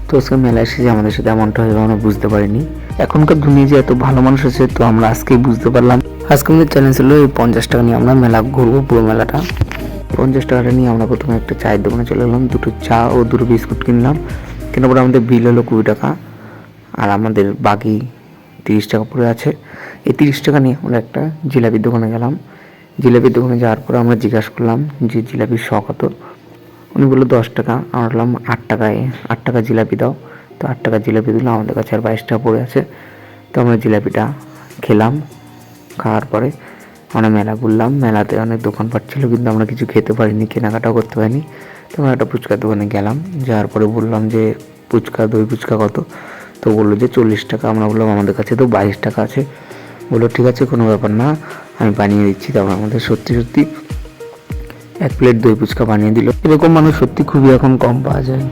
তো আজকে মেলা এসেছে, আমাদের সাথে এমনটা হয়ে আমরা বুঝতে পারিনি। এখনকার দুনিয়া যে এত ভালো মানুষ আছে, তো আমরা আজকেই বুঝতে পারলাম। আজকে আমাদের চ্যালেঞ্জ ছিল এই 50 টাকা নিয়ে আমরা মেলা ঘুরবো, পুরো মেলাটা। 50 টাকাটা নিয়ে আমরা প্রথমে একটা চায়ের দোকানে চলে গেলাম, দুটো চা ও দুটো বিস্কুট কিনলাম। কেনার পরে আমাদের বিল হলো 20 টাকা, আর আমাদের বাকি 30 টাকা পড়ে আছে। এই 30 টাকা নিয়ে আমরা একটা জিলাপির দোকানে গেলাম। জিলাপির দোকানে যাওয়ার পরে আমরা জিজ্ঞাসা করলাম যে জিলাপির শ কত। উনি বললো 10 টাকা। আমরা বললাম 8 টাকা জিলাপি দাও। তো 8 টাকা জিলাপি দিল, আমাদের কাছে আর 22 টাকা পড়ে আছে। তো আমরা জিলাপিটা খেলাম। খাওয়ার পরে আমরা মেলা ঘুরলাম। মেলাতে অনেক দোকানপাট ছিল, কিন্তু আমরা কিছু খেতে পারিনি, কেনাকাটাও করতে পারিনি। তো আমরা একটা ফুচকার দোকানে গেলাম। যাওয়ার পরে বললাম যে ফুচকা, দই ফুচকা কত? তো বললো যে 40 টাকা। আমরা বললাম আমাদের কাছে তো 22 টাকা আছে। বললো ঠিক আছে, কোনো ব্যাপার না, আমি বানিয়ে দিচ্ছি। তারপর আমাদের সত্যি সত্যি 1 প্লেট দই ফুচকা বানিয়ে দিল। এরকম মানুষ সত্যি খুবই এখন কম পাওয়া যায়।